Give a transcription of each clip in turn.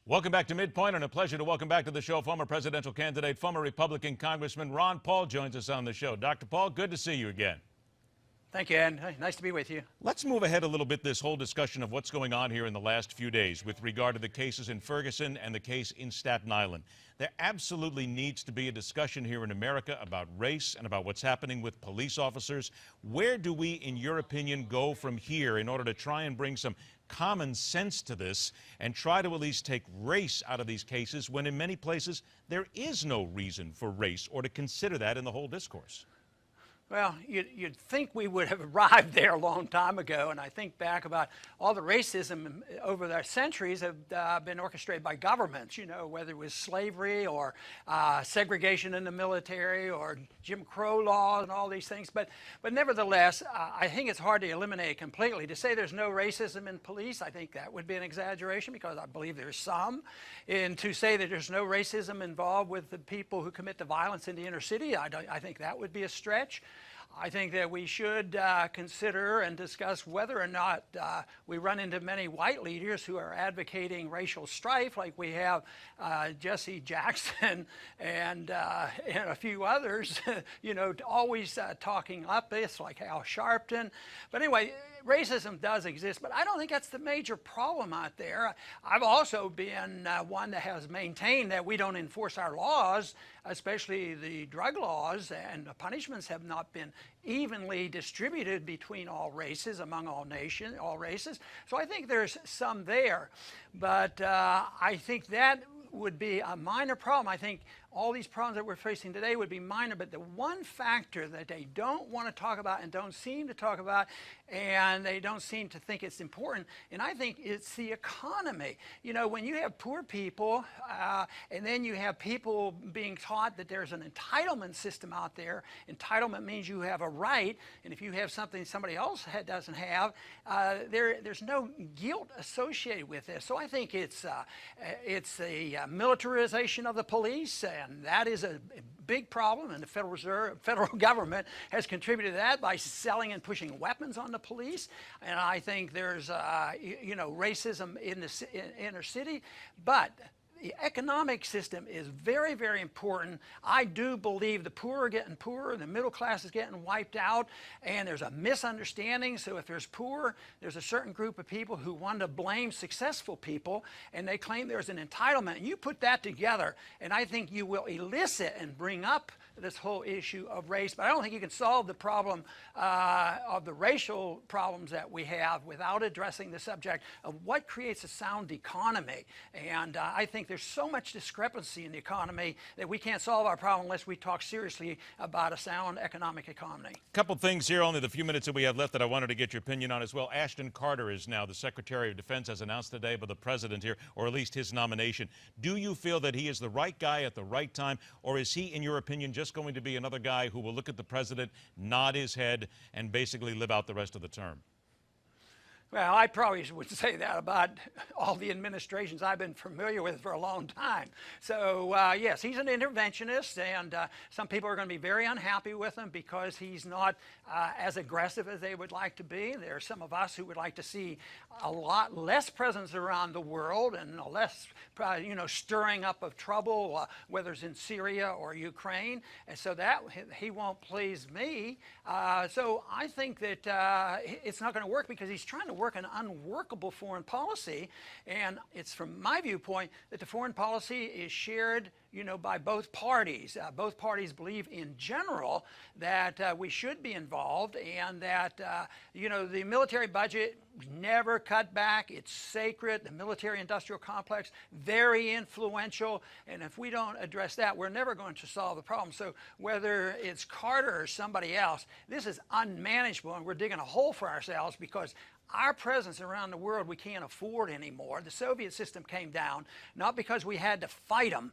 Welcome back to MidPoint, and a pleasure to welcome back to the show former presidential candidate, former Republican Congressman Ron Paul joins us on the show. Dr. Paul, good to see you again. Thank you, Ed. Nice to be with you. Let's move ahead a little bit, this whole discussion of what's going on here in the last few days with regard to the cases in Ferguson and the case in Staten Island. There absolutely needs to be a discussion here in America about race and about what's happening with police officers. Where do we, in your opinion, go from here in order to try and bring some common sense to this and try to at least take race out of these cases when in many places there is no reason for race or to consider that in the whole discourse? Well, you'd think we would have arrived there a long time ago, and I think back about all the racism over the centuries have been orchestrated by governments, whether it was slavery or segregation in the military or Jim Crow laws and all these things. But nevertheless, I think it's hard to eliminate it completely. To say there's no racism in police, I think that would be an exaggeration because I believe there's some. And to say that there's no racism involved with the people who commit the violence in the inner city, I think that would be a stretch. I think that we should consider and discuss whether or not we run into many white leaders who are advocating racial strife, like we have Jesse Jackson and a few others, always talking up this, like Al Sharpton. But anyway, racism does exist, but I don't think that's the major problem out there. I've also been one that has maintained that we don't enforce our laws, especially the drug laws, and the punishments have not been evenly distributed between all races, among all nations, all races. So I think there's some there, but I think that would be a minor problem. I think all these problems that we're facing today would be minor, but the one factor that they don't want to talk about and don't seem to talk about, and they don't seem to think it's important, and I think it's the economy. When you have poor people, and then you have people being taught that there's an entitlement system out there. Entitlement means you have a right, and if you have something somebody else doesn't have, there's no guilt associated with this. So I think it's the militarization of the police, and that is a big problem, and the federal government has contributed to that by selling and pushing weapons on the police. And I think there's racism in the inner city, but the economic system is very, very important. I do believe the poor are getting poorer, the middle class is getting wiped out, and there's a misunderstanding. So if there's poor, there's a certain group of people who want to blame successful people, and they claim there's an entitlement. And you put that together, and I think you will elicit and bring up this whole issue of race. But I don't think you can solve the problem of the racial problems that we have without addressing the subject of what creates a sound economy. And I think there's so much discrepancy in the economy that we can't solve our problem unless we talk seriously about a sound economic economy. A couple things here, only the few minutes that we have left, that I wanted to get your opinion on as well. Ashton Carter is now the Secretary of Defense, as announced today by the President here, or at least his nomination. Do you feel that he is the right guy at the right time, or is he, in your opinion, just going to be another guy who will look at the President, nod his head, and basically live out the rest of the term? Well, I probably would say that about all the administrations I've been familiar with for a long time. So, yes, he's an interventionist, and some people are going to be very unhappy with him because he's not as aggressive as they would like to be. There are some of us who would like to see a lot less presence around the world and a less, stirring up of trouble, whether it's in Syria or Ukraine. And so that he won't please me. So I think that it's not going to work because he's trying to work an unworkable foreign policy, and it's from my viewpoint that the foreign policy is shared by both parties. Both parties believe in general that we should be involved, and that the military budget never cut back. It's sacred. The military-industrial complex, very influential, and if we don't address that, we're never going to solve the problem. So whether it's Carter or somebody else, this is unmanageable, and we're digging a hole for ourselves because our presence around the world we can't afford anymore. The Soviet system came down not because we had to fight them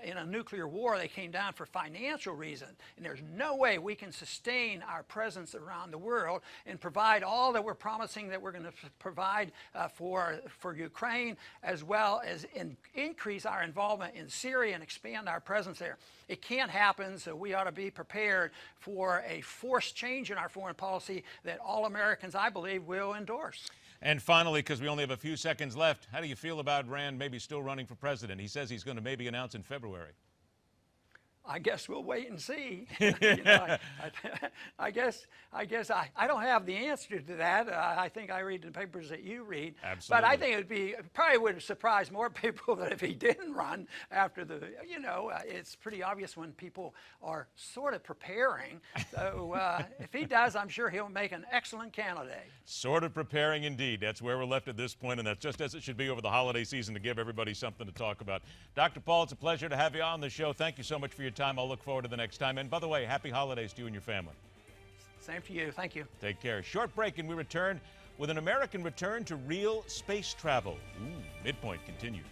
in a nuclear war. They came down for financial reasons, and there's no way we can sustain our presence around the world and provide all that we're promising that we're going to provide for Ukraine, as well as increase our involvement in Syria and expand our presence there. It can't happen, so we ought to be prepared for a forced change in our foreign policy that all Americans, I believe, will endorse. And finally, because we only have a few seconds left, how do you feel about Rand maybe still running for president? He says he's going to maybe announce in February. I guess we'll wait and see. I guess I don't have the answer to that. I think I read the papers that you read. Absolutely. But I think it probably would surprise more people than if he didn't run after the, it's pretty obvious when people are sort of preparing. So if he does, I'm sure he'll make an excellent candidate. Sort of preparing indeed. That's where we're left at this point, and that's just as it should be over the holiday season to give everybody something to talk about. Dr. Paul, it's a pleasure to have you on the show. Thank you so much for your time. I'll look forward to the next time. And by the way, happy holidays to you and your family. Same to you. Thank you. Take care. Short break, and we return with an American return to real space travel. Ooh, MidPoint continues.